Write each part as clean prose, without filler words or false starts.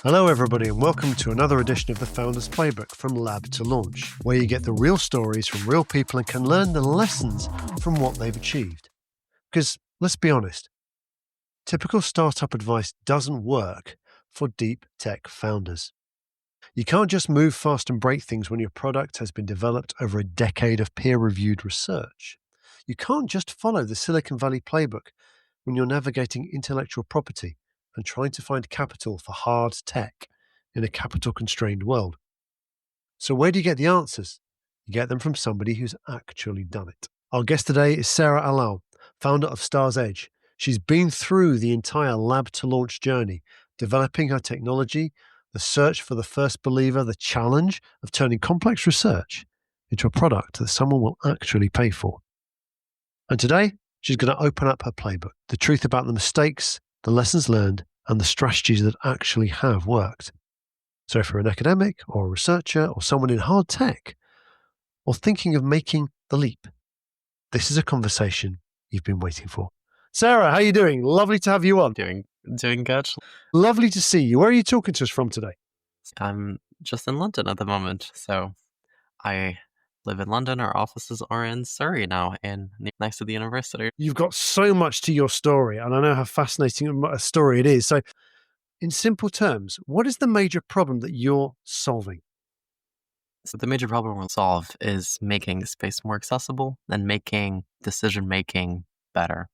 Hello, everybody, and welcome to another edition of the Founders Playbook from Lab to Launch, where you get the real stories from real people and can learn the lessons from what they've achieved. Because, let's be honest, typical startup advice doesn't work for deep tech founders. You can't just move fast and break things when your product has been developed over a decade of peer-reviewed research. You can't just follow the Silicon Valley playbook when you're navigating intellectual property and trying to find capital for hard tech in a capital-constrained world. So where do you get the answers? You get them from somebody who's actually done it. Our guest today is Sara Alao, founder of Star's Edge. She's been through the entire lab to launch journey, developing her technology, the search for the first believer, the challenge of turning complex research into a product that someone will actually pay for. And today, she's going to open up her playbook, the truth about the mistakes, the lessons learned, and the strategies that actually have worked. So if you're an academic or a researcher or someone in hard tech or thinking of making the leap, this is a conversation you've been waiting for. Sara, how are you doing? Lovely to have you on. Doing good. Lovely to see you. Where are you talking to us from today? I'm just in London at the moment. So I live in London. Our offices are in Surrey now, next to the university. You've got so much to your story, and I know how fascinating a story it is. So in simple terms, what is the major problem that you're solving? So the major problem we'll solve is making space more accessible and making decision-making better.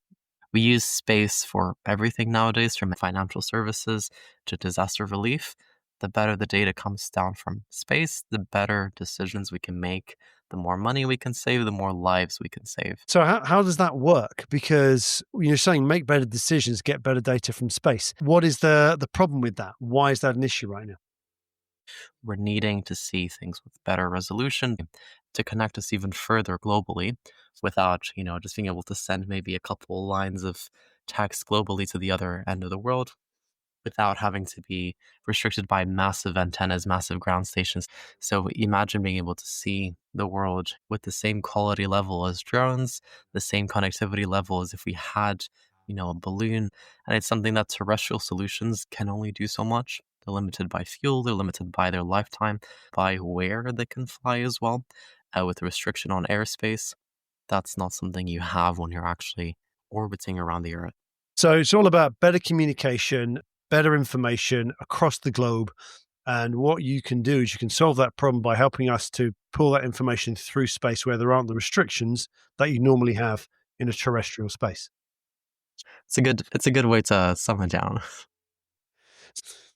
We use space for everything nowadays, from financial services to disaster relief. The better the data comes down from space, the better decisions we can make, the more money we can save, the more lives we can save. So how does that work? Because you're saying make better decisions, get better data from space. What is the problem with that? Why is that an issue right now? We're needing to see things with better resolution to connect us even further globally without, just being able to send maybe a couple lines of text globally to the other end of the world without having to be restricted by massive antennas, massive ground stations. So imagine being able to see the world with the same quality level as drones, the same connectivity level as if we had, a balloon. And it's something that terrestrial solutions can only do so much. They're limited by fuel, they're limited by their lifetime, by where they can fly as well, with restriction on airspace. That's not something you have when you're actually orbiting around the Earth. So it's all about better communication, better information across the globe. And what you can do is you can solve that problem by helping us to pull that information through space where there aren't the restrictions that you normally have in a terrestrial space. It's a good way to sum it down.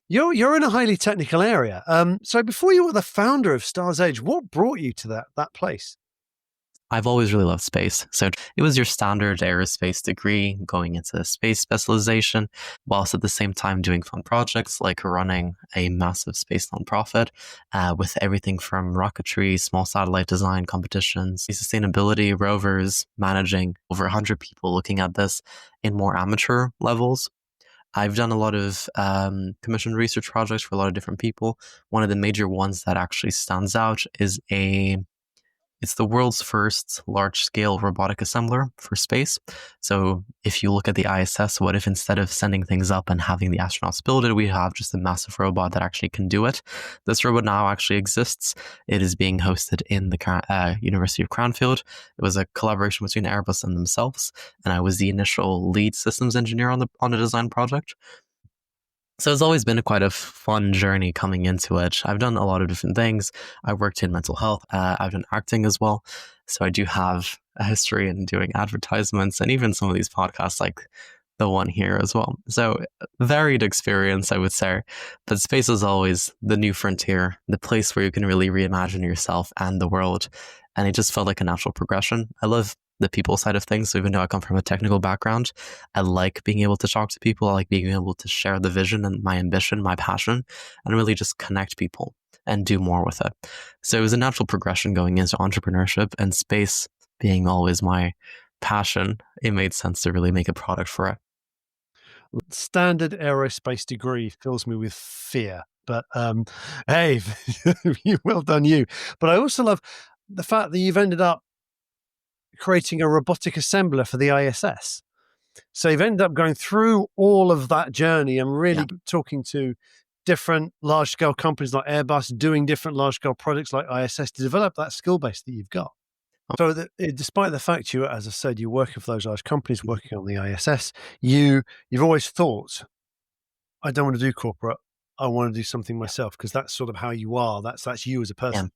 You're in a highly technical area. So before you were the founder of Star's Edge, what brought you to that place? I've always really loved space. So it was your standard aerospace degree, going into space specialization, whilst at the same time doing fun projects like running a massive space nonprofit with everything from rocketry, small satellite design competitions, sustainability, rovers, managing over 100 people looking at this in more amateur levels. I've done a lot of commissioned research projects for a lot of different people. One of the major ones that actually stands out is it's the world's first large-scale robotic assembler for space. So if you look at the ISS, what if instead of sending things up and having the astronauts build it, we have just a massive robot that actually can do it? This robot now actually exists. It is being hosted in the University of Cranfield. It was a collaboration between Airbus and themselves, and I was the initial lead systems engineer on the design project. So it's always been quite a fun journey coming into it. I've done a lot of different things. I worked in mental health. I've done acting as well. So I do have a history in doing advertisements and even some of these podcasts like the one here as well. So varied experience, I would say. But space is always the new frontier, the place where you can really reimagine yourself and the world. And it just felt like a natural progression. I love the people side of things. So even though I come from a technical background, I like being able to talk to people. I like being able to share the vision and my ambition, my passion, and really just connect people and do more with it. So it was a natural progression going into entrepreneurship, and space being always my passion, it made sense to really make a product for it. Standard aerospace degree fills me with fear, but hey, well done you. But I also love the fact that you've ended up creating a robotic assembler for the ISS. So you've ended up going through all of that journey and really talking to different large-scale companies like Airbus, doing different large-scale projects like ISS to develop that skill base that you've got. So that despite the fact you, as I said, you're working for those large companies, working on the ISS, you've always thought, I don't want to do corporate. I want to do something myself, because that's sort of how you are. That's you as a person.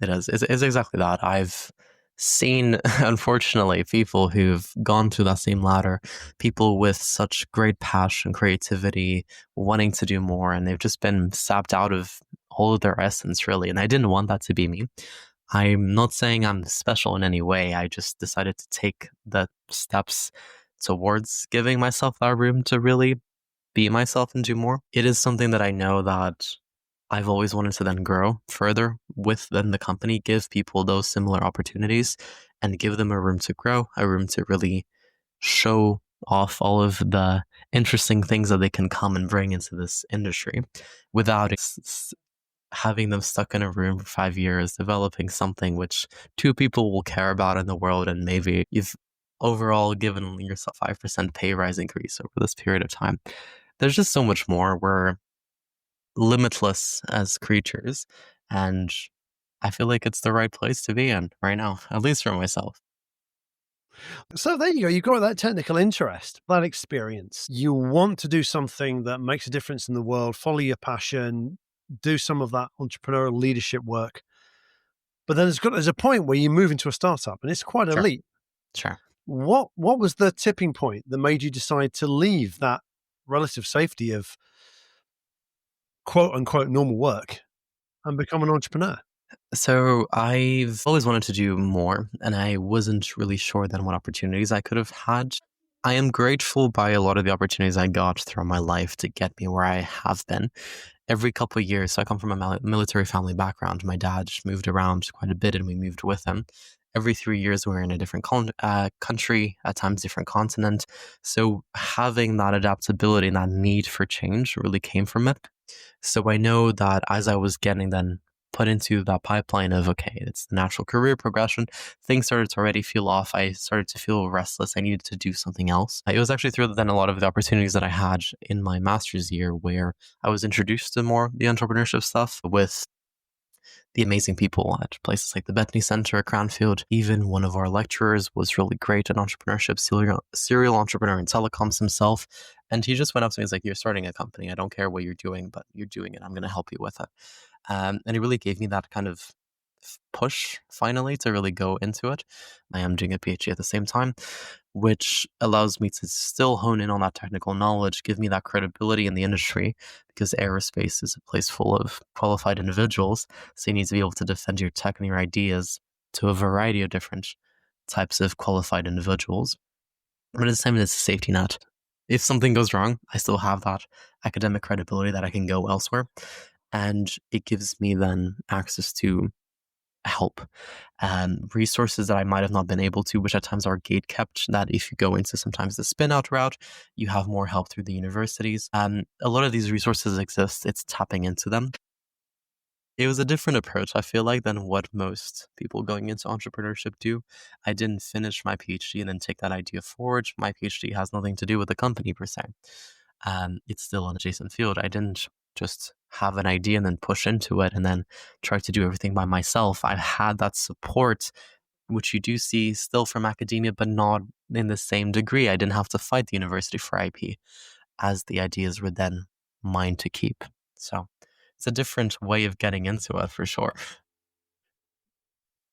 It is. It's exactly that. I've seen, unfortunately, people who've gone through that same ladder, people with such great passion, creativity, wanting to do more, and they've just been sapped out of all of their essence, really. And I didn't want that to be me. I'm not saying I'm special in any way. I just decided to take the steps towards giving myself that room to really be myself and do more. It is something that I know that I've always wanted to then grow further within the company, give people those similar opportunities and give them a room to grow, a room to really show off all of the interesting things that they can come and bring into this industry without having them stuck in a room for 5 years, developing something which two people will care about in the world. And maybe you've overall given yourself 5% pay rise increase over this period of time. There's just so much more. We're limitless as creatures, and I feel like it's the right place to be in right now, at least for myself. So there you go. You've got that technical interest, that experience. You want to do something that makes a difference in the world, follow your passion, do some of that entrepreneurial leadership work. But then there's a point where you move into a startup, and it's quite a Sure. leap. Sure. What was the tipping point that made you decide to leave that relative safety of quote unquote normal work and become an entrepreneur? So I've always wanted to do more, and I wasn't really sure then what opportunities I could have had. I am grateful by a lot of the opportunities I got throughout my life to get me where I have been. Every couple of years, so I come from a military family background. My dad moved around quite a bit, and we moved with him. Every 3 years, we were in a different country, at times different continent. So having that adaptability and that need for change really came from it. So I know that as I was getting then put into that pipeline of, okay, it's the natural career progression, things started to already feel off. I started to feel restless. I needed to do something else. It was actually through then a lot of the opportunities that I had in my master's year where I was introduced to more the entrepreneurship stuff with the amazing people at places like the Bethany Center at Cranfield. Even one of our lecturers was really great at entrepreneurship, serial entrepreneur in telecoms himself. And he just went up to me and was like, you're starting a company. I don't care what you're doing, but you're doing it. I'm going to help you with it. And he really gave me that kind of push finally to really go into it. I am doing a PhD at the same time, which allows me to still hone in on that technical knowledge, give me that credibility in the industry, because aerospace is a place full of qualified individuals. So you need to be able to defend your tech and your ideas to a variety of different types of qualified individuals. But at the same time, it's a safety net. If something goes wrong, I still have that academic credibility that I can go elsewhere. And it gives me then access to help, resources that I might have not been able to, which at times are gate kept, that if you go into sometimes the spin out route, you have more help through the universities. A lot of these resources exist. It's tapping into them. It was a different approach, I feel like, than what most people going into entrepreneurship do. I didn't finish my PhD and then take that idea forward. My PhD has nothing to do with the company per se. It's still an adjacent field. I didn't just have an idea and then push into it and then try to do everything by myself. I had that support, which you do see still from academia, but not in the same degree. I didn't have to fight the university for IP, as the ideas were then mine to keep. So it's a different way of getting into it for sure.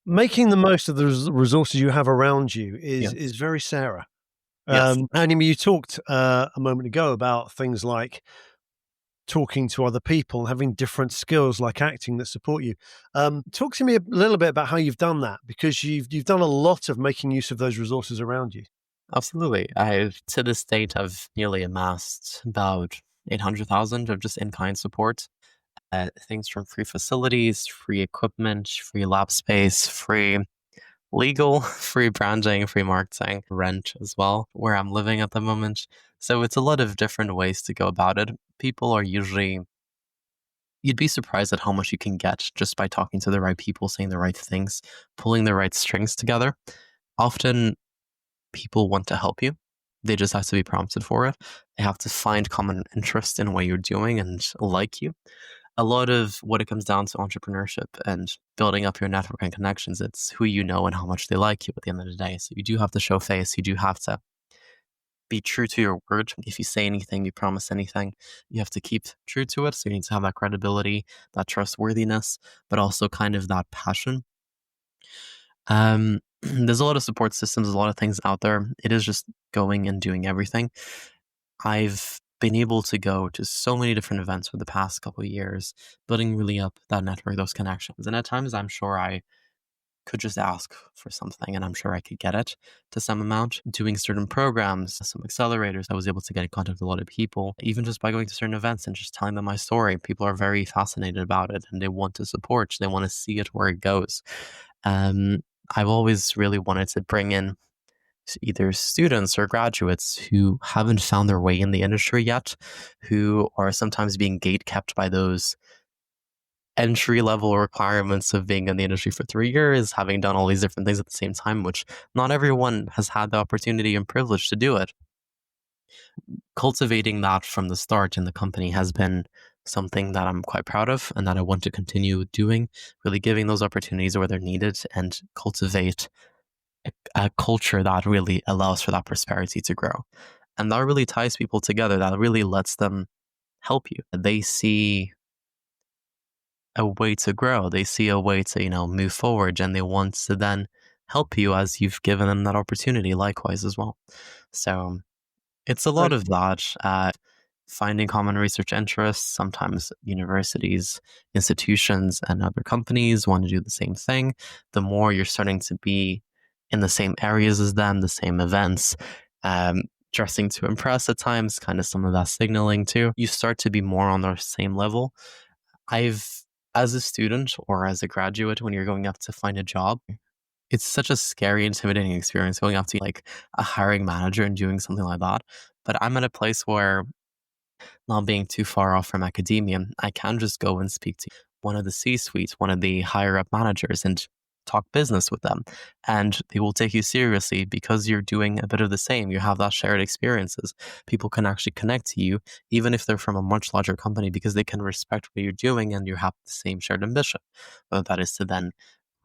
Making the most of the resources you have around you is Yeah. very Sarah. Yes. And I mean, you talked a moment ago about things like talking to other people, having different skills like acting that support you. Talk to me a little bit about how you've done that, because you've done a lot of making use of those resources around you. Absolutely. To this date, I've nearly amassed about 800,000 of just in-kind support. Things from free facilities, free equipment, free lab space, free legal, free branding, free marketing, rent as well, where I'm living at the moment. So it's a lot of different ways to go about it. People are usually, you'd be surprised at how much you can get just by talking to the right people, saying the right things, pulling the right strings together. Often people want to help you. They just have to be prompted for it. They have to find common interest in what you're doing and like you. A lot of what it comes down to entrepreneurship and building up your network and connections, it's who you know and how much they like you at the end of the day. So you do have to show face. You do have to be true to your word. If you say anything, you promise anything, you have to keep true to it. So you need to have that credibility, that trustworthiness, but also kind of that passion. There's a lot of support systems, a lot of things out there. It is just going and doing everything. I've been able to go to so many different events for the past couple of years, building really up that network, those connections. And at times, I'm sure I could just ask for something and I'm sure I could get it to some amount. Doing certain programs, some accelerators, I was able to get in contact with a lot of people, even just by going to certain events and just telling them my story. People are very fascinated about it and they want to support, they want to see it where it goes. I've always really wanted to bring in either students or graduates who haven't found their way in the industry yet, who are sometimes being gate kept by those entry level requirements of being in the industry for 3 years, having done all these different things at the same time, which not everyone has had the opportunity and privilege to do it. Cultivating that from the start in the company has been something that I'm quite proud of and that I want to continue doing, really giving those opportunities where they're needed and cultivate a culture that really allows for that prosperity to grow. And that really ties people together. That really lets them help you. They see a way to grow. They see a way to, move forward and they want to then help you as you've given them that opportunity likewise as well. So it's a lot of that. Finding common research interests. Sometimes universities, institutions, and other companies want to do the same thing. The more you're starting to be in the same areas as them, the same events, dressing to impress at times, kind of some of that signaling too, you start to be more on the same level. As a student or as a graduate, when you're going up to find a job, it's such a scary, intimidating experience going up to like a hiring manager and doing something like that. But I'm at a place where, not being too far off from academia, I can just go and speak to one of the C-suites, one of the higher up managers, and talk business with them. And they will take you seriously because you're doing a bit of the same. You have that shared experiences. People can actually connect to you, even if they're from a much larger company, because they can respect what you're doing and you have the same shared ambition. Whether that is to then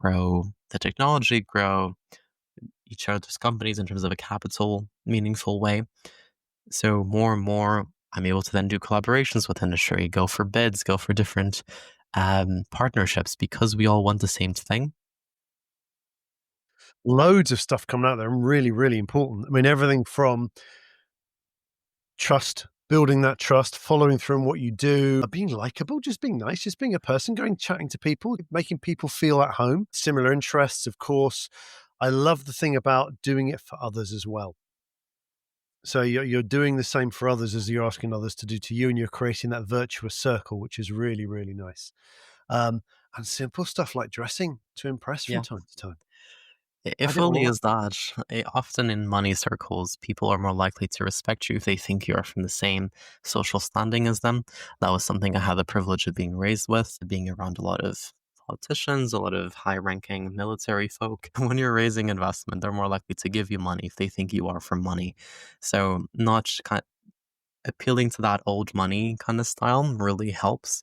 grow the technology, grow each other's companies in terms of a capital, meaningful way. So more and more, I'm able to then do collaborations with industry, go for bids, go for different partnerships because we all want the same thing. Loads of stuff coming out there and really, really important. I mean, everything from trust, building that trust, following through on what you do, being likable, just being nice, just being a person, going chatting to people, making people feel at home, similar interests, of course. I love the thing about doing it for others as well. So you're doing the same for others as you're asking others to do to you, and you're creating that virtuous circle, which is really, really nice. And simple stuff like dressing to impress from time to time. It fully is that. Often in money circles, people are more likely to respect you if they think you are from the same social standing as them. That was something I had the privilege of being raised with, being around a lot of politicians, a lot of high-ranking military folk. When you're raising investment, they're more likely to give you money if they think you are from money. So not kind of appealing to that old money kind of style really helps.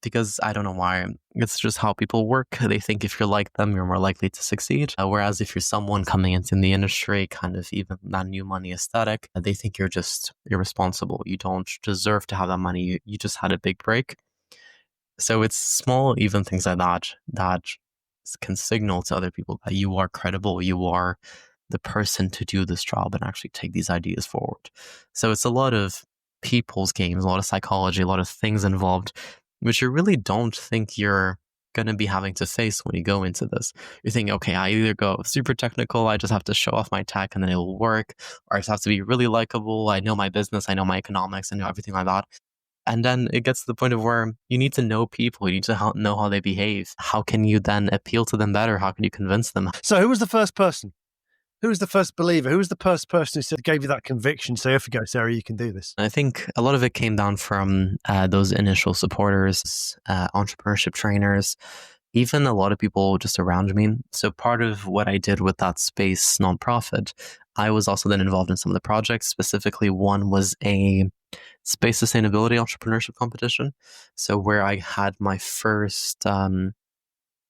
Because I don't know why, it's just how people work. They think if you're like them, you're more likely to succeed. Whereas if you're someone coming into the industry, kind of even that new money aesthetic, they think you're just irresponsible. You don't deserve to have that money. You just had a big break. So it's small, even things like that can signal to other people that you are credible. You are the person to do this job and actually take these ideas forward. So it's a lot of people's games, a lot of psychology, a lot of things involved, which you really don't think you're going to be having to face when you go into this. You're thinking, okay, I either go super technical, I just have to show off my tech and then it will work, or I just have to be really likable, I know my business, I know my economics, I know everything like that. And then it gets to the point of where you need to know people, you need to know how they behave. How can you then appeal to them better? How can you convince them? So who was the first person? Who was the first believer? Who was the first person who gave you that conviction? Say, off you go, Sarah, you can do this. I think a lot of it came down from those initial supporters, entrepreneurship trainers, even a lot of people just around me. So part of what I did with that space nonprofit, I was also then involved in some of the projects. Specifically, one was a space sustainability entrepreneurship competition. So where I had my first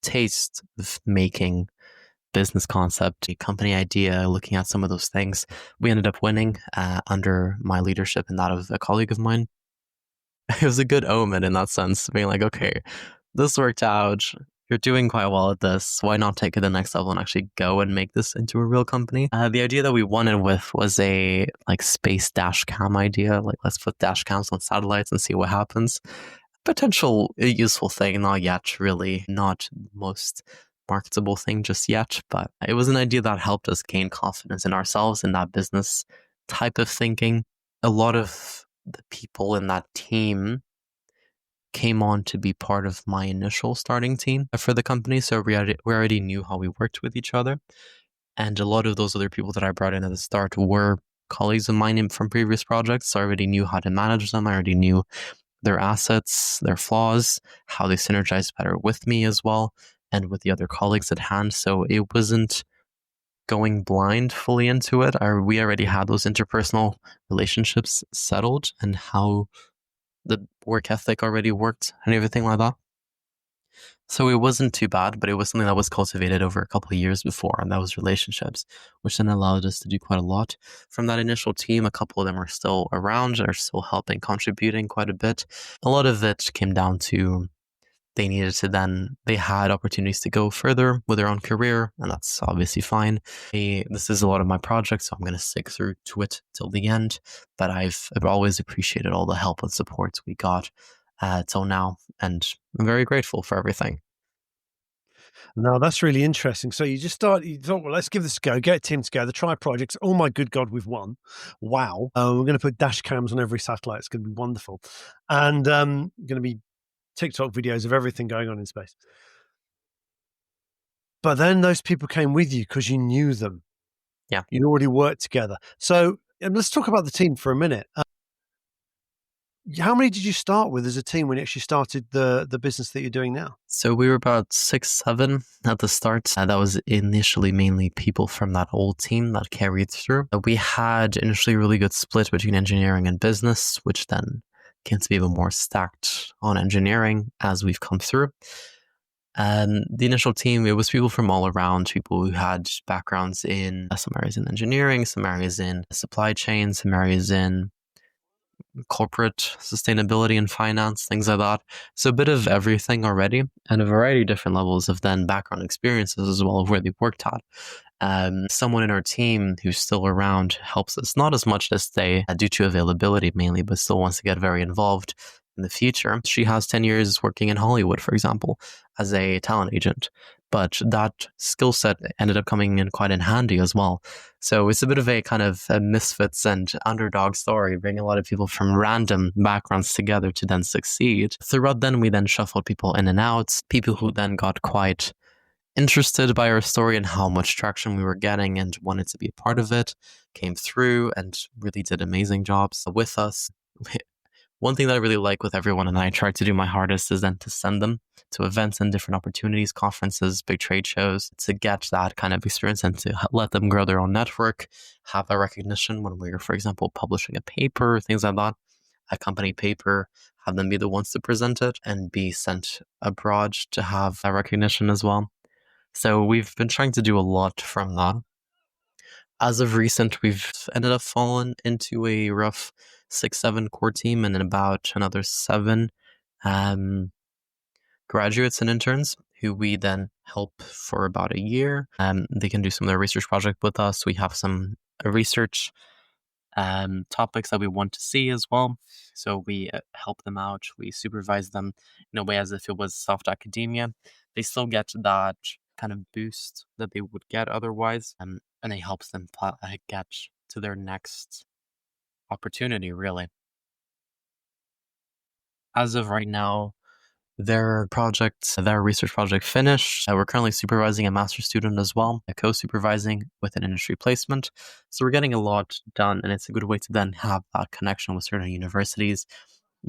taste of making business concept, a company idea, looking at some of those things. We ended up winning under my leadership and that of a colleague of mine. It was a good omen in that sense, being like, okay, this worked out. You're doing quite well at this. Why not take it to the next level and actually go and make this into a real company? The idea that we won it with was a like space dash cam idea. Like, let's put dash cams on satellites and see what happens. Potential useful thing, not yet, really, not most marketable thing just yet, but it was an idea that helped us gain confidence in ourselves in that business type of thinking. A lot of the people in that team came on to be part of my initial starting team for the company, so we already knew how we worked with each other. And a lot of those other people that I brought in at the start were colleagues of mine from previous projects, so I already knew how to manage them. I already knew their assets, their flaws, how they synergize better with me as well, and with the other colleagues at hand. So it wasn't going blind fully into it. We already had those interpersonal relationships settled and how the work ethic already worked and everything like that. So it wasn't too bad, but it was something that was cultivated over a couple of years before, and that was relationships, which then allowed us to do quite a lot. From that initial team, a couple of them are still around, are still helping, contributing quite a bit. A lot of it came down to they had opportunities to go further with their own career, and that's obviously fine. This is a lot of my project, so I'm going to stick through to it till the end, but I've always appreciated all the help and support we got till now, and I'm very grateful for everything. Now, that's really interesting. So you thought, well, let's give this a go, get a team together, try projects. Oh my good God, we've won. Wow. We're going to put dash cams on every satellite. It's going to be wonderful. And going to be TikTok videos of everything going on in space. But then those people came with you because you knew them. Yeah. You'd already worked together. So let's talk about the team for a minute. How many did you start with as a team when you actually started the business that you're doing now? So we were about 6, 7 at the start. That was initially mainly people from that old team that carried through. We had initially a really good split between engineering and business, which then came to be even more stacked on engineering as we've come through. And the initial team, it was people from all around, people who had backgrounds in some areas in engineering, some areas in supply chain, some areas in corporate sustainability and finance, things like that. So a bit of everything already, and a variety of different levels of then background experiences as well of where they've worked at. Someone in our team who's still around helps us, not as much this day due to availability mainly, but still wants to get very involved in the future. She has 10 years working in Hollywood, for example, as a talent agent. But that skill set ended up coming in quite in handy as well. So it's a bit of a kind of a misfits and underdog story, bringing a lot of people from random backgrounds together to then succeed. Throughout then, we then shuffled people in and out, people who then got quite interested by our story and how much traction we were getting and wanted to be a part of it, came through and really did amazing jobs with us. One thing that I really like with everyone, and I try to do my hardest, is then to send them to events and different opportunities, conferences, big trade shows, to get that kind of experience and to let them grow their own network, have that recognition when we're, for example, publishing a paper, things like that, a company paper, have them be the ones to present it and be sent abroad to have that recognition as well. So we've been trying to do a lot from that. As of recent, we've ended up falling into a rough 6, 7 core team and then about another 7 graduates and interns who we then help for about a year. They can do some of their research project with us. We have some research topics that we want to see as well. So we help them out. We supervise them in a way as if it was soft academia. They still get that kind of boost that they would get otherwise, and it helps them get to their next opportunity, really. As of right now, their research project finished. We're currently supervising a master's student as well, co-supervising with an industry placement. So we're getting a lot done, and it's a good way to then have that connection with certain universities.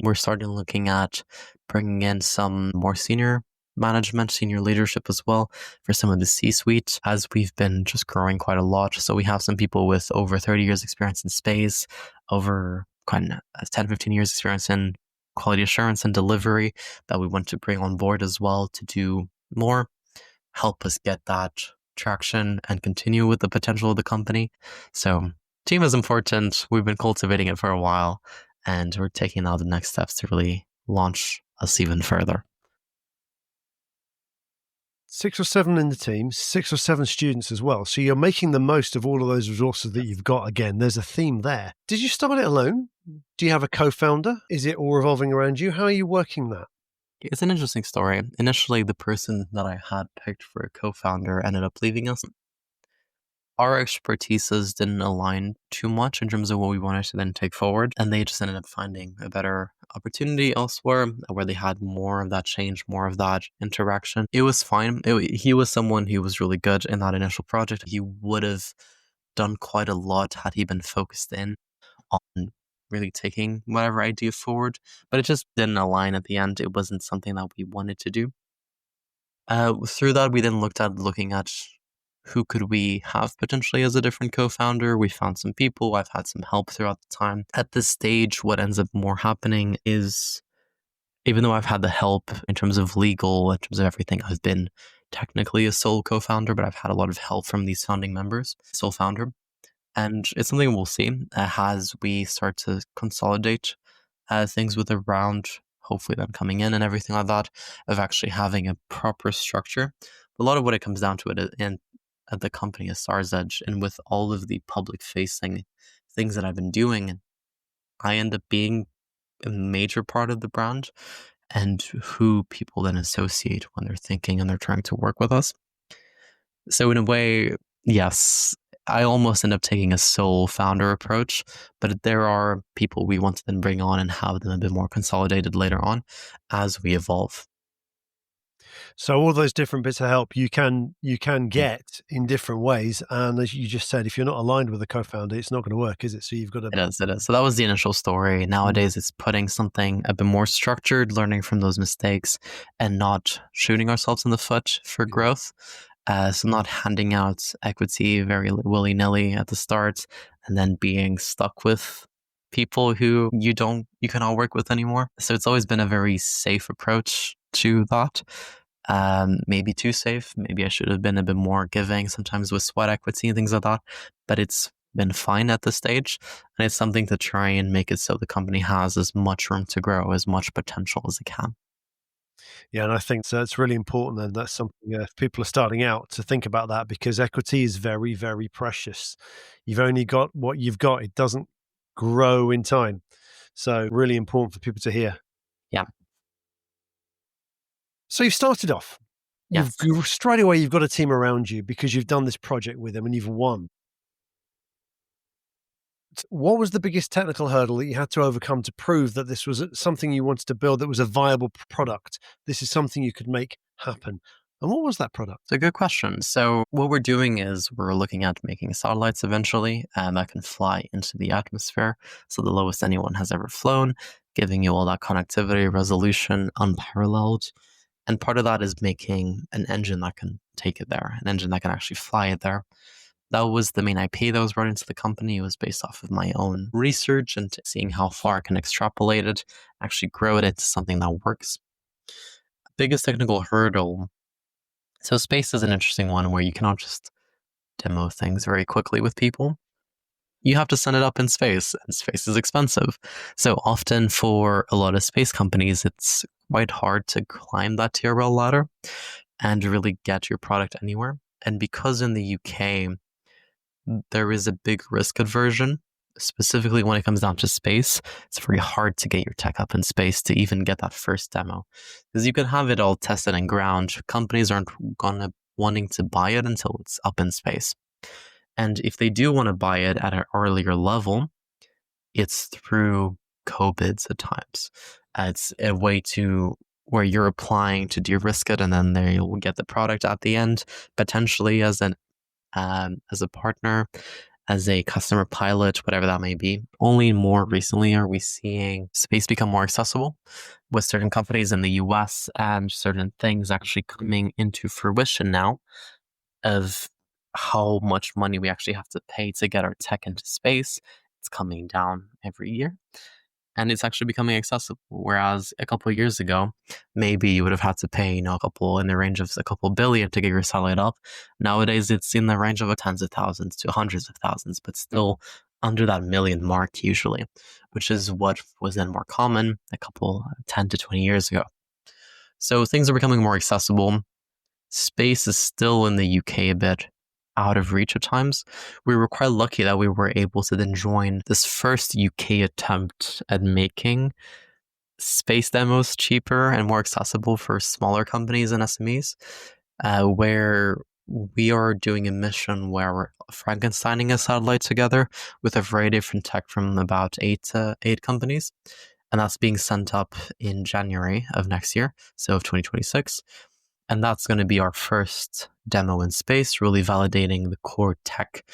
We're starting looking at bringing in some more senior management, senior leadership as well for some of the C-suite, as we've been just growing quite a lot. So we have some people with over 30 years experience in space, over 10, 15 years experience in quality assurance and delivery that we want to bring on board as well to do more, help us get that traction and continue with the potential of the company. So team is important. We've been cultivating it for a while, and we're taking now the next steps to really launch us even further. 6 or 7 in the team, 6 or 7 students as well. So you're making the most of all of those resources that you've got. Again, there's a theme there. Did you start it alone? Do you have a co-founder? Is it all revolving around you? How are you working that? It's an interesting story. Initially, the person that I had picked for a co-founder ended up leaving us. Our expertises didn't align too much in terms of what we wanted to then take forward, and they just ended up finding a better opportunity elsewhere where they had more of that change, more of that interaction. It was fine. He was someone who was really good in that initial project. He would have done quite a lot had he been focused in on really taking whatever idea forward, but it just didn't align at the end. It wasn't something that we wanted to do. Through that, we then looking at who could we have potentially as a different co-founder. We found some people. I've had some help throughout the time. At this stage, what ends up more happening is, even though I've had the help in terms of legal, in terms of everything, I've been technically a sole co-founder, but I've had a lot of help from these founding members, sole founder. And it's something we'll see as we start to consolidate things with around, hopefully them coming in and everything like that, of actually having a proper structure. A lot of what it comes down to at the company is Star's Edge, and with all of the public facing things that I've been doing, I end up being a major part of the brand and who people then associate when they're thinking and they're trying to work with us. So in a way, yes, I almost end up taking a sole founder approach, but there are people we want to then bring on and have them a bit more consolidated later on as we evolve. So all those different bits of help you can get in different ways. And as you just said, if you're not aligned with a co-founder, it's not going to work, is it? So you've got to... It is. So that was the initial story. Nowadays, it's putting something a bit more structured, learning from those mistakes, and not shooting ourselves in the foot for growth. So not handing out equity very willy-nilly at the start and then being stuck with people who you cannot work with anymore. So it's always been a very safe approach to that. Maybe too safe. Maybe I should have been a bit more giving sometimes with sweat equity and things like that. But it's been fine at this stage. And it's something to try and make it so the company has as much room to grow, as much potential as it can. Yeah, and I think so it's really important, and that's something if people are starting out to think about that, because equity is very, very precious. You've only got what you've got. It doesn't grow in time. So really important for people to hear. Yeah. So you've started off. Yes. Straight away, you've got a team around you because you've done this project with them and you've won. What was the biggest technical hurdle that you had to overcome to prove that this was something you wanted to build, that was a viable product? This is something you could make happen. And what was that product? It's a good question. So what we're doing is we're looking at making satellites eventually that can fly into the atmosphere. So the lowest anyone has ever flown, giving you all that connectivity, resolution, unparalleled. And part of that is making an engine that can take it there, an engine that can actually fly it there. That was the main IP that was brought into the company. It was based off of my own research and seeing how far I can extrapolate it, actually grow it into something that works. Biggest technical hurdle. So space is an interesting one where you cannot just demo things very quickly with people. You have to send it up in space, and space is expensive. So often for a lot of space companies, it's quite hard to climb that TRL ladder and really get your product anywhere. And because in the UK, there is a big risk aversion, specifically when it comes down to space. It's very hard to get your tech up in space to even get that first demo. Because you can have it all tested and ground. Companies aren't wanting to buy it until it's up in space. And if they do want to buy it at an earlier level, it's through co-bids at times. It's a way to where you're applying to de-risk it, and then they will get the product at the end, potentially as a partner, as a customer pilot, whatever that may be. Only more recently are we seeing space become more accessible with certain companies in the US and certain things actually coming into fruition now of how much money we actually have to pay to get our tech into space. It's coming down every year and it's actually becoming accessible. Whereas a couple of years ago, maybe you would have had to pay, a couple in the range of a couple billion to get your satellite up. Nowadays, it's in the range of tens of thousands to hundreds of thousands, but still under that million mark usually, which is what was then more common a couple 10 to 20 years ago. So things are becoming more accessible. Space is still in the UK a bit out of reach at times. We were quite lucky that we were able to then join this first UK attempt at making space demos cheaper and more accessible for smaller companies and SMEs, where we are doing a mission where we're Frankensteining a satellite together with a variety of different tech from about eight companies. And that's being sent up in January of next year, so of 2026. And that's going to be our first demo in space, really validating the core tech,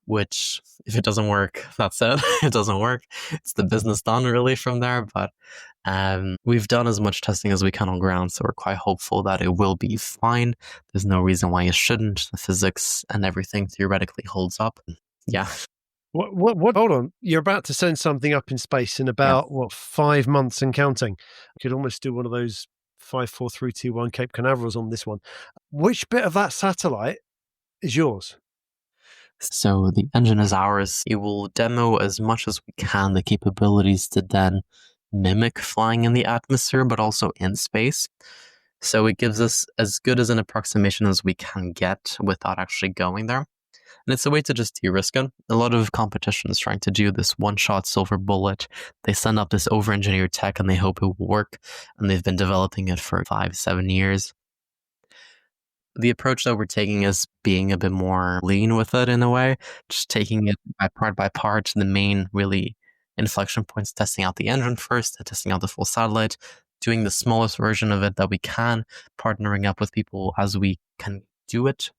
which if it doesn't work, that's it. It doesn't work. It's the business done really from there. But we've done as much testing as we can on ground, so we're quite hopeful that it will be fine. There's no reason why it shouldn't. The physics and everything theoretically holds up. Yeah. What? Hold on. You're about to send something up in space in about, 5 months and counting. You could almost do one of those 5, 4, 3, 2, 1 Cape Canaverals on this one. Which bit of that satellite is yours? So the engine is ours. It will demo as much as we can the capabilities to then mimic flying in the atmosphere, but also in space. So it gives us as good as an approximation as we can get without actually going there. And it's a way to just de-risk it. A lot of competition is trying to do this one-shot silver bullet. They send up this over-engineered tech and they hope it will work. And they've been developing it for 5-7 years. The approach that we're taking is being a bit more lean with it in a way, just taking it by part, the main really inflection points, testing out the engine first, testing out the full satellite, doing the smallest version of it that we can, partnering up with people as we can do it,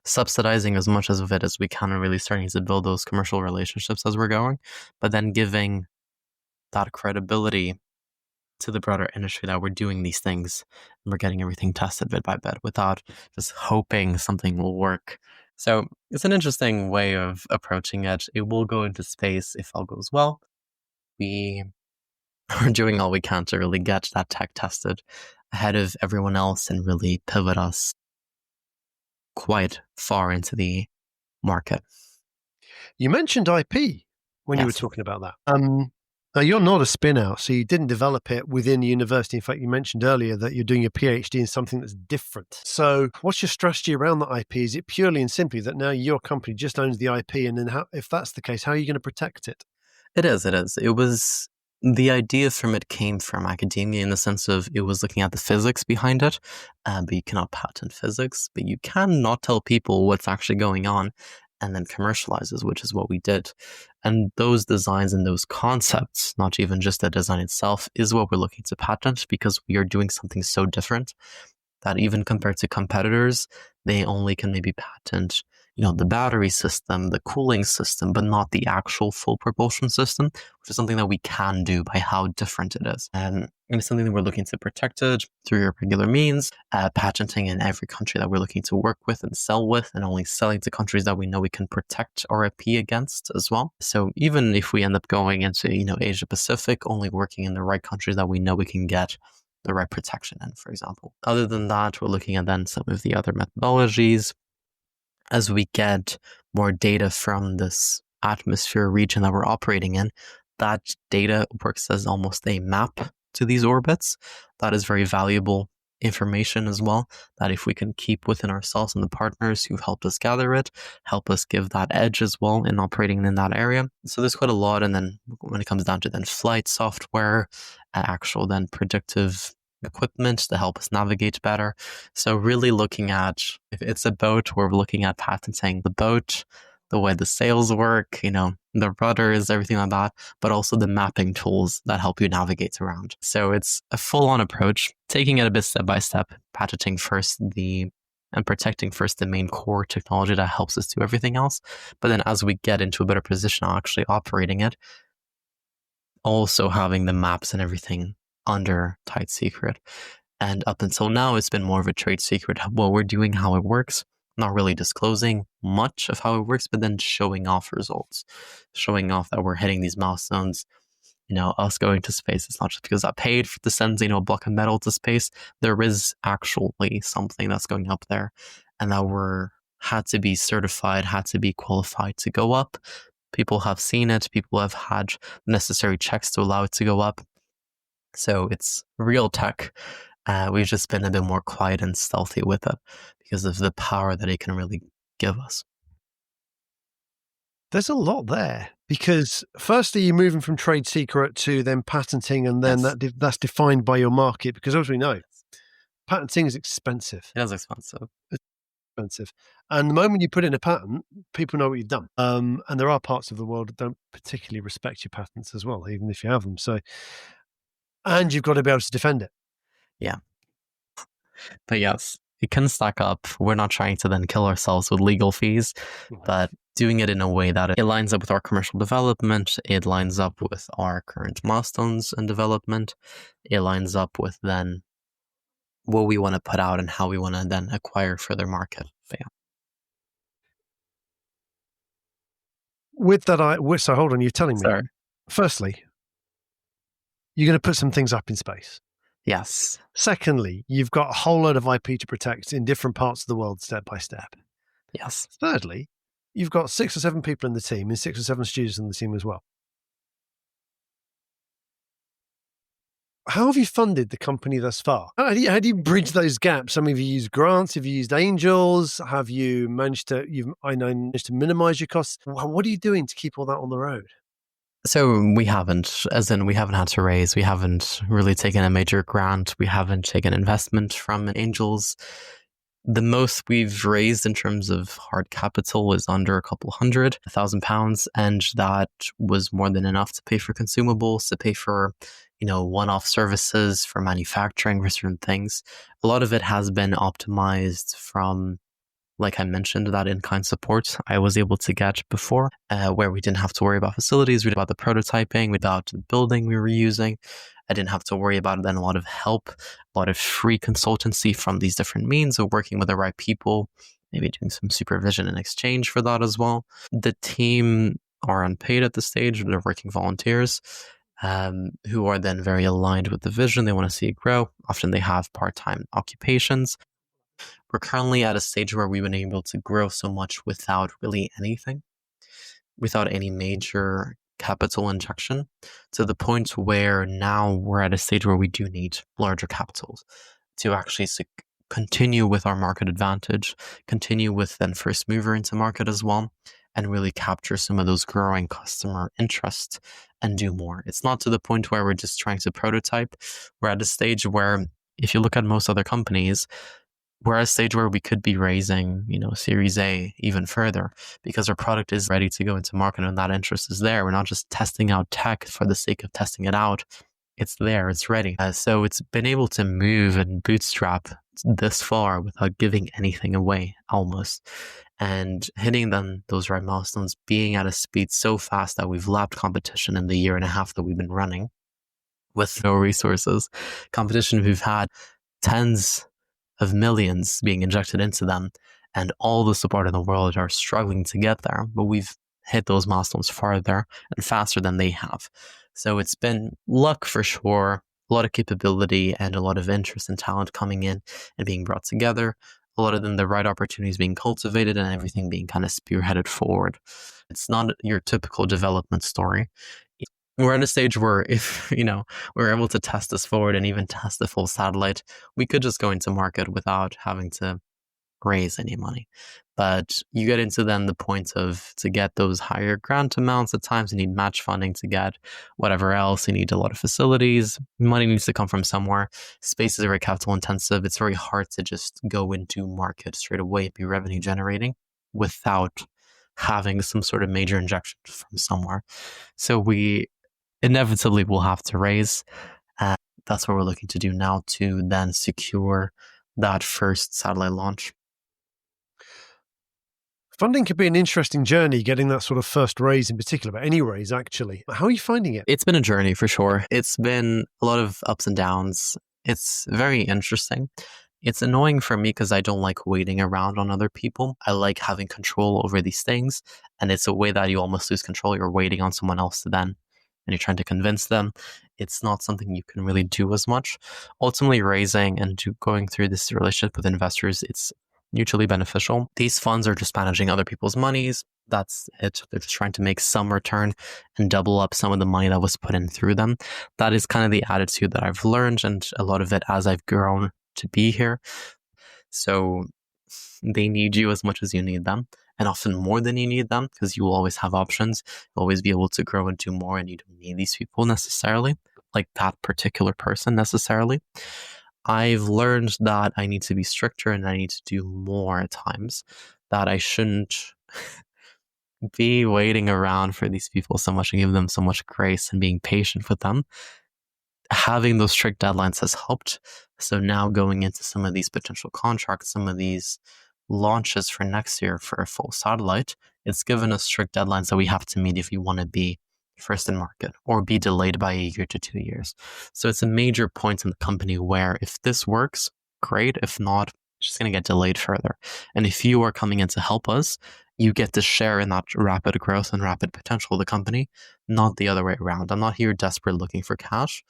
subsidizing as much of it as we can, and really starting to build those commercial relationships as we're going, but then giving that credibility to the broader industry that we're doing these things and we're getting everything tested bit by bit without just hoping something will work. So it's an interesting way of approaching it. It will go into space if all goes well. We are doing all we can to really get that tech tested ahead of everyone else and really pivot us quite far into the market. You mentioned IP when you were talking about that. Now, you're not a spin-out, so you didn't develop it within the university. In fact, you mentioned earlier that you're doing a PhD in something that's different. So what's your strategy around that IP? Is it purely and simply that now your company just owns the IP, and then if that's the case, how are you going to protect it? It is. It was the idea from it came from academia in the sense of it was looking at the physics behind it, but you cannot patent physics, but you can not tell people what's actually going on and then commercializes, which is what we did. And those designs and those concepts, not even just the design itself, is what we're looking to patent because we are doing something so different that even compared to competitors, they only can maybe patent, the battery system, the cooling system, but not the actual full propulsion system, which is something that we can do by how different it is. And it's something that we're looking to protect it through your regular means, patenting in every country that we're looking to work with and sell with, and only selling to countries that we know we can protect our IP against as well. So even if we end up going into, Asia Pacific, only working in the right countries that we know we can get the right protection in, for example. Other than that, we're looking at then some of the other methodologies. As we get more data from this atmosphere region that we're operating in, that data works as almost a map to these orbits. That is very valuable information as well, that if we can keep within ourselves and the partners who've helped us gather it, help us give that edge as well in operating in that area. So there's quite a lot. And then when it comes down to then flight software, actual then predictive equipment to help us navigate better. So really looking at, if it's a boat, we're looking at patenting the boat, the way the sails work, the rudders, everything like that, but also the mapping tools that help you navigate around. So it's a full-on approach, taking it a bit step by step, patenting first the and protecting first the main core technology that helps us do everything else. But then as we get into a better position on actually operating it, also having the maps and everything under tight secret. And up until now, it's been more of a trade secret what we're doing, how it works, not really disclosing much of how it works, but then showing off results, showing off that we're hitting these milestones. Us going to space, it's not just because I paid to send, a block of metal to space. There is actually something that's going up there, and that had to be certified, had to be qualified to go up. People have seen it. People have had necessary checks to allow it to go up. So it's real tech. We've just been a bit more quiet and stealthy with it because of the power that it can really give us. There's a lot there because firstly, you're moving from trade secret to then patenting, and then that's defined by your market, because as we know, patenting is expensive. It is expensive. It's expensive. And the moment you put in a patent, people know what you've done. And there are parts of the world that don't particularly respect your patents as well, even if you have them. So, and you've got to be able to defend it. Yeah. But yes, it can stack up. We're not trying to then kill ourselves with legal fees, but doing it in a way that it lines up with our commercial development, it lines up with our current milestones and development, it lines up with then what we want to put out and how we want to then acquire further market. But yeah. With that, so hold on, you're telling me, Sorry. Firstly, you're going to put some things up in space. Yes. Secondly, you've got a whole load of IP to protect in different parts of the world, step by step. Yes. Thirdly, you've got 6 or 7 people in the team and 6 or 7 students in the team as well. How have you funded the company thus far? How do you bridge those gaps? Some of you use grants. Have you used angels? Have you managed to minimize your costs? What are you doing to keep all that on the road? So we haven't had to raise. We haven't really taken a major grant. We haven't taken investment from angels. The most we've raised in terms of hard capital is under £200,000, and that was more than enough to pay for consumables, to pay for, one-off services, for manufacturing, for certain things. A lot of it has been optimized from, like I mentioned, that in-kind support I was able to get before, where we didn't have to worry about facilities, we did about the prototyping, about the building we were using. I didn't have to worry about then a lot of help, a lot of free consultancy from these different means of working with the right people, maybe doing some supervision in exchange for that as well. The team are unpaid at this stage. They're working volunteers who are then very aligned with the vision. They want to see it grow. Often they have part-time occupations. We're currently at a stage where we've been able to grow so much without really anything, without any major capital injection, to the point where now we're at a stage where we do need larger capitals to actually continue with our market advantage, continue with then first mover into market as well, and really capture some of those growing customer interest and do more. It's not to the point where we're just trying to prototype. We're at a stage where, if you look at most other companies, we're at a stage where we could be raising, Series A even further, because our product is ready to go into market and that interest is there. We're not just testing out tech for the sake of testing it out. It's there, it's ready. So it's been able to move and bootstrap this far without giving anything away, almost. And hitting then those right milestones, being at a speed so fast that we've lapped competition in the 1.5 years that we've been running with no resources. Competition we've had tens of millions being injected into them, and all the support in the world are struggling to get there, but we've hit those milestones farther and faster than they have. So it's been luck for sure, a lot of capability and a lot of interest and talent coming in and being brought together, a lot of them the right opportunities being cultivated and everything being kind of spearheaded forward. It's not your typical development story. We're at a stage where if, we're able to test this forward and even test the full satellite, we could just go into market without having to raise any money. But you get into then the point of, to get those higher grant amounts, at times you need match funding to get whatever else. You need a lot of facilities. Money needs to come from somewhere. Space is very capital intensive. It's very hard to just go into market straight away and be revenue generating without having some sort of major injection from somewhere. So we inevitably will have to raise. That's what we're looking to do now to then secure that first satellite launch. Funding could be an interesting journey, getting that sort of first raise in particular, but any raise actually. How are you finding it? It's been a journey for sure. It's been a lot of ups and downs. It's very interesting. It's annoying for me because I don't like waiting around on other people. I like having control over these things. And it's a way that you almost lose control. You're waiting on someone else to then, and you're trying to convince them. It's not something you can really do as much. Ultimately, raising and going through this relationship with investors, it's mutually beneficial. These funds are just managing other people's monies. That's it. They're just trying to make some return and double up some of the money that was put in through them. That is kind of the attitude that I've learned, and a lot of it as I've grown to be here. So they need you as much as you need them, and often more than you need them, because you will always have options. You'll always be able to grow and do more, and you don't need these people necessarily, like that particular person necessarily. I've learned that I need to be stricter and I need to do more at times, that I shouldn't be waiting around for these people so much and give them so much grace and being patient with them. Having those strict deadlines has helped. So now going into some of these potential contracts, some of these launches for next year for a full satellite, it's given us strict deadlines that we have to meet if you want to be first in market or be delayed by a year to 2 years. So it's a major point in the company where if this works, great. If not, it's just going to get delayed further. And if you are coming in to help us, you get to share in that rapid growth and rapid potential of the company, not the other way around. I'm not here desperate looking for cash.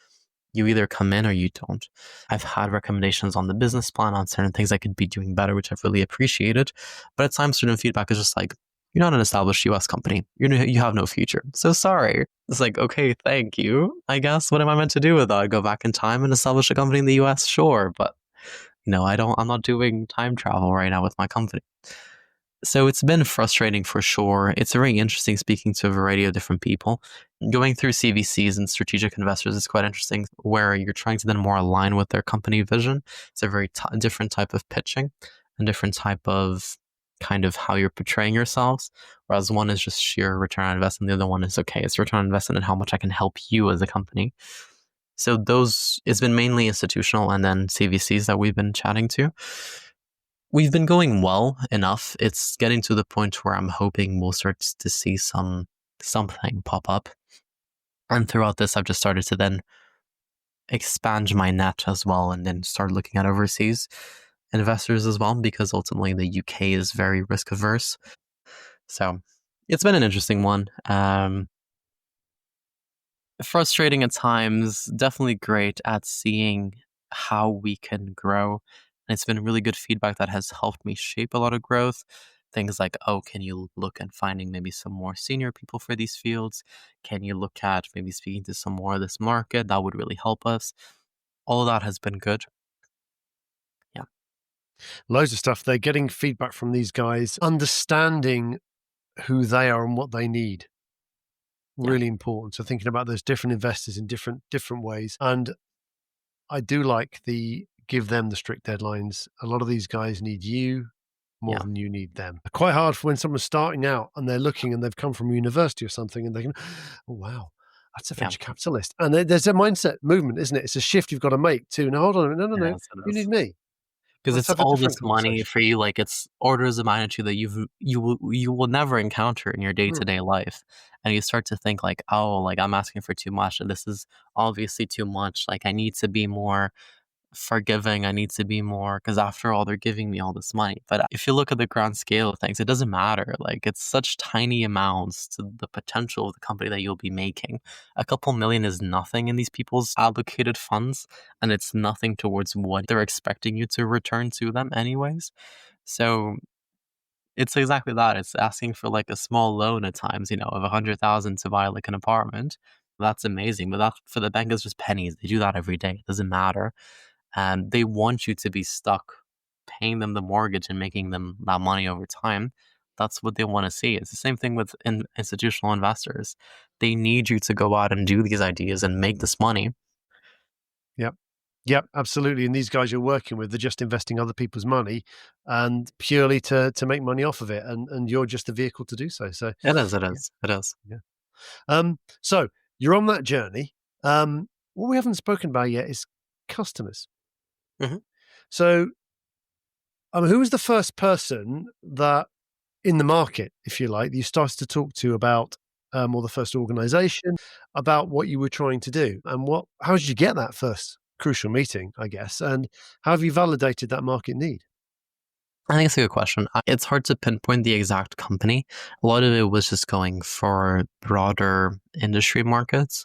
You either come in or you don't. I've had recommendations on the business plan on certain things I could be doing better, which I've really appreciated. But at times, certain feedback is just like, you're not an established US company. You have no future. So sorry. It's like, okay, thank you. I guess what am I meant to do with that? Go back in time and establish a company in the US? Sure. But I'm not doing time travel right now with my company. So it's been frustrating for sure. It's very interesting speaking to a variety of different people. Going through CVCs and strategic investors is quite interesting, where you're trying to then more align with their company vision. It's a very different type of pitching and different type of kind of how you're portraying yourselves. Whereas one is just sheer return on investment. The other one is, okay, it's return on investment and how much I can help you as a company. So it's been mainly institutional and then CVCs that we've been chatting to. We've been going well enough. It's getting to the point where I'm hoping we'll start to see something pop up. And throughout this, I've just started to then expand my net as well and then start looking at overseas investors as well, because ultimately the UK is very risk averse. So it's been an interesting one. Frustrating at times, definitely great at seeing how we can grow. And it's been really good feedback that has helped me shape a lot of growth. Things like, oh, can you look at finding maybe some more senior people for these fields? Can you look at maybe speaking to some more of this market? That would really help us. All of that has been good. Yeah. Loads of stuff. They're getting feedback from these guys, understanding who they are and what they need. Really important. So thinking about those different investors in different ways. And I do like the give them the strict deadlines. A lot of these guys need you more than you need them. Quite hard for when someone's starting out and they're looking and they've come from university or something and they can, oh, wow, that's a venture capitalist. And there's a mindset movement, isn't it? It's a shift you've got to make too. Now, hold on a minute. No, you need me. Because it's all this money for you, like it's orders of magnitude that you will never encounter in your day-to-day life. And you start to think like, oh, like I'm asking for too much and this is obviously too much. Like I need to be more forgiving. I need to be more, because after all, they're giving me all this money. But if you look at the grand scale of things, it doesn't matter. Like it's such tiny amounts to the potential of the company that you'll be making. A couple million is nothing in these people's allocated funds, and it's nothing towards what they're expecting you to return to them anyways. So it's exactly that. It's asking for like a small loan at times, of 100,000 to buy like an apartment. That's amazing. But that for the bank is just pennies. They do that every day. It doesn't matter. And they want you to be stuck paying them the mortgage and making them that money over time. That's what they want to see. It's the same thing with institutional investors. They need you to go out and do these ideas and make this money. Yep, absolutely. And these guys you're working with, they're just investing other people's money and purely to make money off of it. And you're just a vehicle to do so. So it is. Yeah. So you're on that journey. What we haven't spoken about yet is customers. Mm-hmm. So who was the first person that in the market, if you like, you started to talk to about, or the first organization, about what you were trying to do? And how did you get that first crucial meeting, I guess? And how have you validated that market need? I think it's a good question. It's hard to pinpoint the exact company. A lot of it was just going for broader industry markets.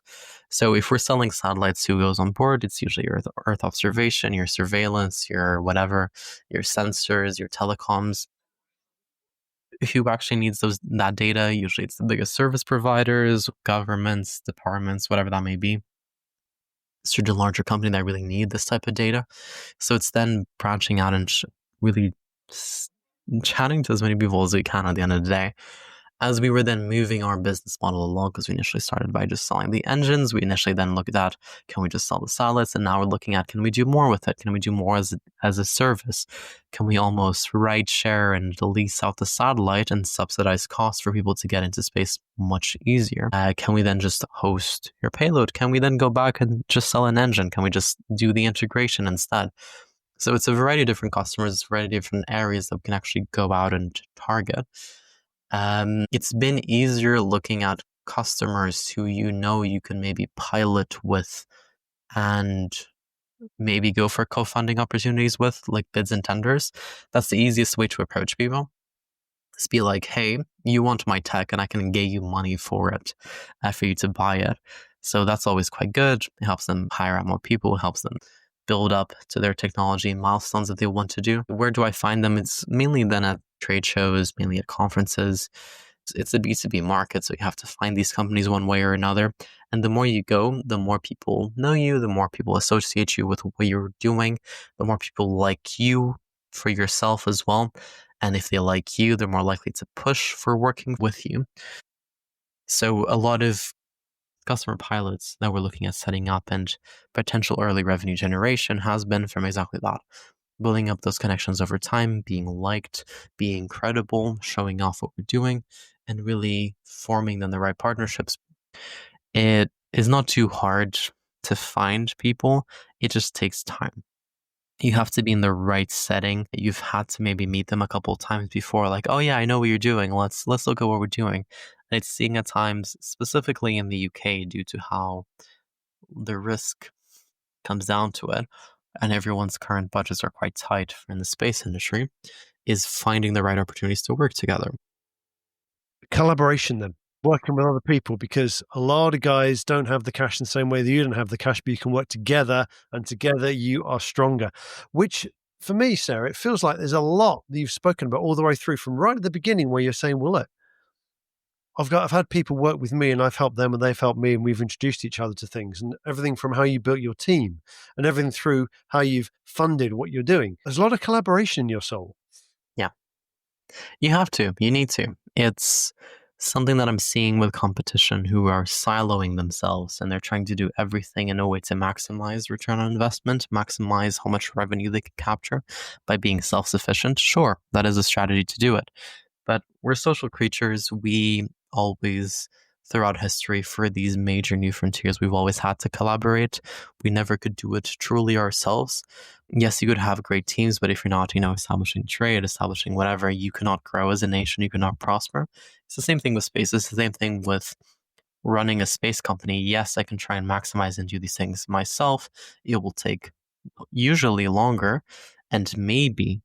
So if we're selling satellites, who goes on board? It's usually your Earth observation, your surveillance, your whatever, your sensors, your telecoms. Who actually needs that data? Usually it's the biggest service providers, governments, departments, whatever that may be. Certain larger company that really need this type of data. So it's then branching out and really chatting to as many people as we can at the end of the day. As we were then moving our business model along, because we initially started by just selling the engines, we initially then looked at, can we just sell the satellites? And now we're looking at, can we do more with it? Can we do more as a service? Can we almost ride share and lease out the satellite and subsidize costs for people to get into space much easier? Can we then just host your payload? Can we then go back and just sell an engine? Can we just do the integration instead? So it's a variety of different customers, a variety of different areas that we can actually go out and target. It's been easier looking at customers who you can maybe pilot with and maybe go for co-funding opportunities with, like bids and tenders. That's the easiest way to approach people. Just be like, hey, you want my tech and I can get you money for it, for you to buy it. So that's always quite good. It helps them hire out more people, helps them build up to their technology milestones that they want to do. Where do I find them? It's mainly then at trade shows, mainly at conferences. It's a B2B market, so you have to find these companies one way or another. And the more you go, the more people know you, the more people associate you with what you're doing, the more people like you for yourself as well. And if they like you, they're more likely to push for working with you. So a lot of customer pilots that we're looking at setting up and potential early revenue generation has been from exactly that. Building up those connections over time, being liked, being credible, showing off what we're doing, and really forming then the right partnerships. It is not too hard to find people. It just takes time. You have to be in the right setting. You've had to maybe meet them a couple of times before, like, oh yeah, I know what you're doing. Let's look at what we're doing. And it's seeing at times, specifically in the UK, due to how the risk comes down to it, and everyone's current budgets are quite tight in the space industry, is finding the right opportunities to work together. Collaboration then, working with other people, because a lot of guys don't have the cash in the same way that you don't have the cash, but you can work together, and together you are stronger. Which, for me, Sarah, it feels like there's a lot that you've spoken about all the way through, from right at the beginning where you're saying, well, look, I've had people work with me and I've helped them and they've helped me and we've introduced each other to things, and everything from how you built your team and everything through how you've funded what you're doing. There's a lot of collaboration in your soul. Yeah. You have to. You need to. It's something that I'm seeing with competition who are siloing themselves and they're trying to do everything in a way to maximize return on investment, maximize how much revenue they can capture by being self-sufficient. Sure, that is a strategy to do it. But we're social creatures. We always, throughout history, for these major new frontiers, we've always had to collaborate. We never could do it truly ourselves. Yes, you could have great teams, but if you're not, establishing trade, establishing whatever, you cannot grow as a nation, you cannot prosper. It's the same thing with space. It's the same thing with running a space company. Yes, I can try and maximize and do these things myself. It will take usually longer, and maybe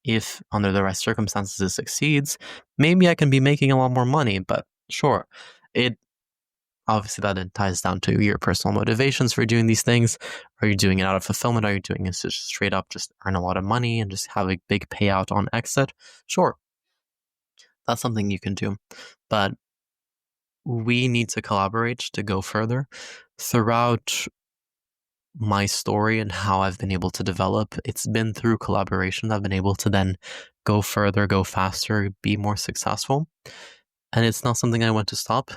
if under the right circumstances it succeeds, maybe I can be making a lot more money. But sure, it obviously that then ties down to your personal motivations for doing these things. Are you doing it out of fulfillment? Are you doing it to just straight up just earn a lot of money and just have a big payout on exit? Sure, that's something you can do. But we need to collaborate to go further. Throughout my story and how I've been able to develop, it's been through collaboration that I've been able to then go further, go faster, be more successful. And it's not something I want to stop.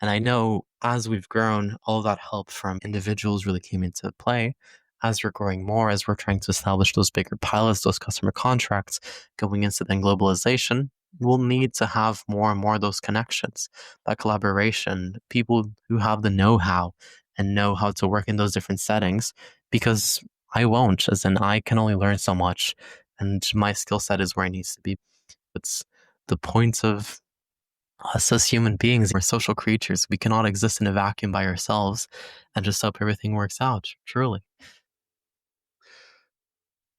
And I know as we've grown, all of that help from individuals really came into play. As we're growing more, as we're trying to establish those bigger pilots, those customer contracts, going into then globalization, we'll need to have more and more of those connections, that collaboration, people who have the know-how and know how to work in those different settings, because I won't, as in I can only learn so much and my skill set is where it needs to be. It's the point of us as human beings. We're social creatures. We cannot exist in a vacuum by ourselves and just hope everything works out, truly.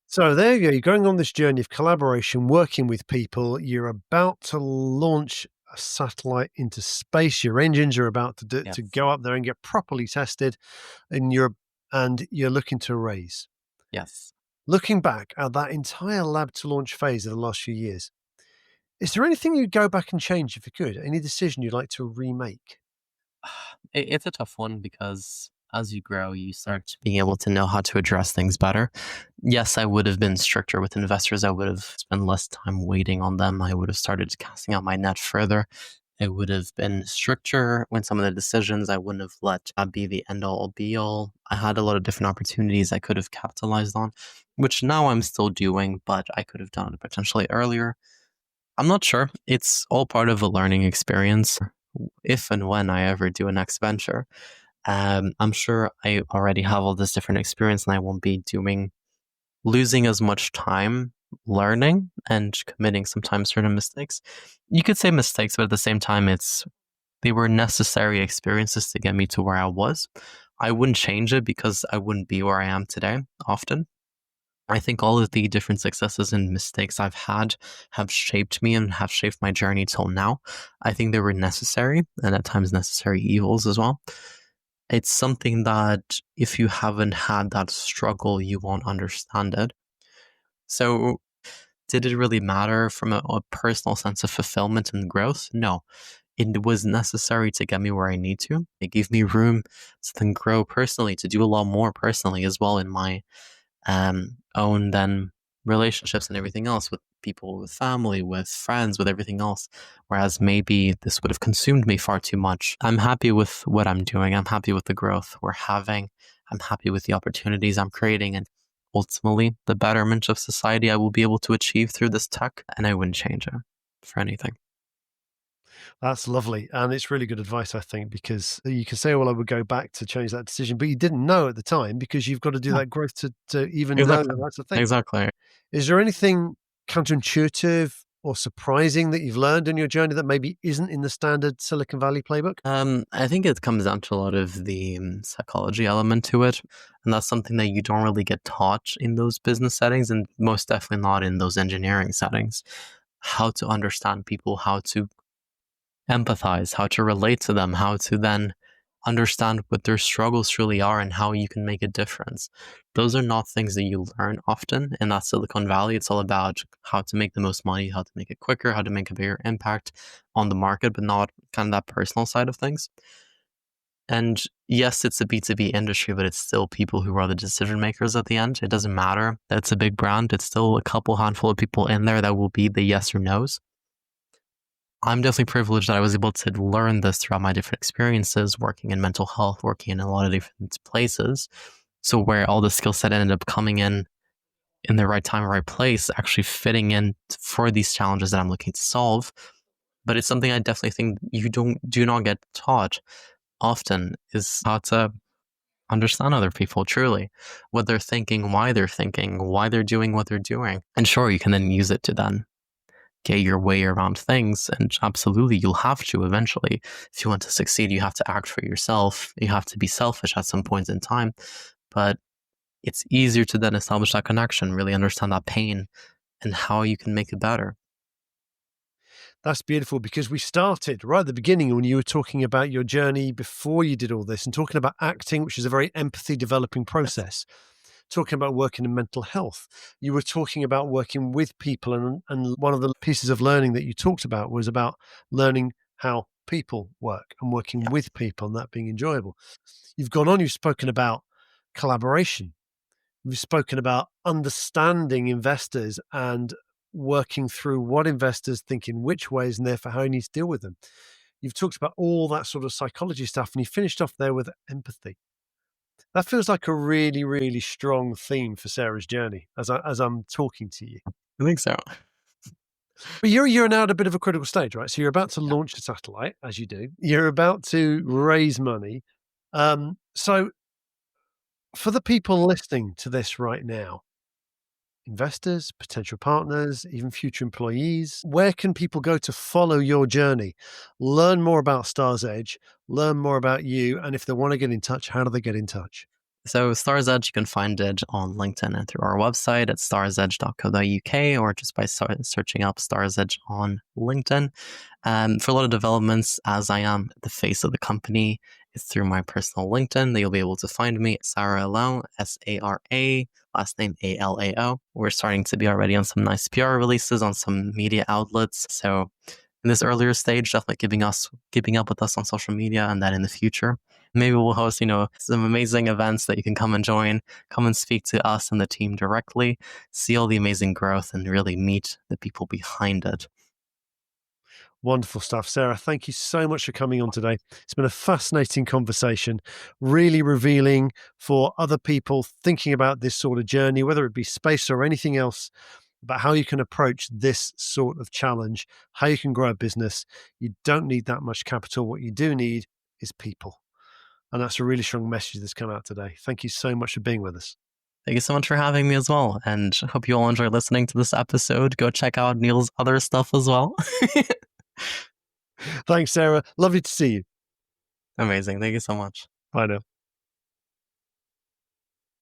So there you go. You're going on this journey of collaboration, working with people. You're about to launch a satellite into space. Your engines are about to Yes. go up there and get properly tested, and you're looking to raise. Yes. Looking back at that entire lab to launch phase of the last few years, is there anything you'd go back and change if you could? Any decision you'd like to remake? It's a tough one because as you grow, you start being able to know how to address things better. Yes, I would have been stricter with investors. I would have spent less time waiting on them. I would have started casting out my net further. I would have been stricter when some of the decisions. I wouldn't have let that be the end all be all. I had a lot of different opportunities I could have capitalized on, which now I'm still doing, but I could have done it potentially earlier. I'm not sure. It's all part of a learning experience. If and when I ever do a next venture, I'm sure I already have all this different experience and I won't be losing as much time learning and committing sometimes certain mistakes. You could say mistakes, but at the same time, they were necessary experiences to get me to where I was. I wouldn't change it because I wouldn't be where I am today often. I think all of the different successes and mistakes I've had have shaped me and have shaped my journey till now. I think they were necessary and at times necessary evils as well. It's something that if you haven't had that struggle, you won't understand it. So, did it really matter from a personal sense of fulfillment and growth? No. It was necessary to get me where I need to. It gave me room to then grow personally, to do a lot more personally as well in my own then relationships and everything else with people, with family, with friends, with everything else. Whereas maybe this would have consumed me far too much. I'm happy with what I'm doing. I'm happy with the growth we're having. I'm happy with the opportunities I'm creating and ultimately the betterment of society I will be able to achieve through this tech. And I wouldn't change it for anything. That's lovely. And it's really good advice, I think, because you can say, well, I would go back to change that decision, but you didn't know at the time because you've got to do Yeah, that growth to even know exactly. that that's the thing. Exactly. Is there anything counterintuitive or surprising that you've learned on your journey that maybe isn't in the standard Silicon Valley playbook? I think it comes down to a lot of the psychology element to it. And that's something that you don't really get taught in those business settings, and most definitely not in those engineering settings. How to understand people, how to empathize, how to relate to them, how to then understand what their struggles truly are and how you can make a difference. Those are not things that you learn often in that Silicon Valley. It's all about how to make the most money, how to make it quicker, how to make a bigger impact on the market, but not kind of that personal side of things. And yes, it's a B2B industry, but it's still people who are the decision makers at the end. It doesn't matter that it's a big brand. It's still a couple handful of people in there that will be the yes or no's. I'm definitely privileged that I was able to learn this throughout my different experiences, working in mental health, working in a lot of different places. So where all the skill set ended up coming in the right time, right place, actually fitting in for these challenges that I'm looking to solve. But it's something I definitely think you do not get taught often is how to understand other people truly, what they're thinking, why they're doing what they're doing. And sure, you can then use it to then get your way around things. And absolutely, you'll have to eventually. If you want to succeed, you have to act for yourself. You have to be selfish at some point in time. But it's easier to then establish that connection, really understand that pain and how you can make it better. That's beautiful because we started right at the beginning when you were talking about your journey before you did all this and talking about acting, which is a very empathy developing process, talking about working in mental health. You were talking about working with people. And one of the pieces of learning that you talked about was about learning how people work and working Yeah. with people and that being enjoyable. You've gone on, you've spoken about collaboration. We've spoken about understanding investors and working through what investors think in which ways and therefore how you need to deal with them. You've talked about all that sort of psychology stuff and you finished off there with empathy. That feels like a really, really strong theme for Sarah's journey as I'm talking to you. I think so. But you're now at a bit of a critical stage, right? So you're about to launch a satellite, as you do. You're about to raise money. So for the people listening to this right now, investors, potential partners, even future employees? Where can people go to follow your journey, learn more about Star's Edge, learn more about you, and if they want to get in touch, how do they get in touch? So Stars Edge, you can find it on LinkedIn and through our website at starsedge.co.uk, or just by searching up Stars Edge on LinkedIn. For a lot of developments, as I am the face of the company, it's through my personal LinkedIn that you'll be able to find me, Sara Alao, Sara, last name Alao. We're starting to be already on some nice PR releases on some media outlets. So in this earlier stage, definitely keeping up with us on social media, and then in the future, maybe we'll host, some amazing events that you can come and join, come and speak to us and the team directly, see all the amazing growth, and really meet the people behind it. Wonderful stuff. Sara, thank you so much for coming on today. It's been a fascinating conversation, really revealing for other people thinking about this sort of journey, whether it be space or anything else, about how you can approach this sort of challenge, how you can grow a business. You don't need that much capital. What you do need is people. And that's a really strong message that's come out today. Thank you so much for being with us. Thank you so much for having me as well. And hope you all enjoy listening to this episode. Go check out Neil's other stuff as well. Thanks, Sara. Lovely to see you. Amazing. Thank you so much. Bye now.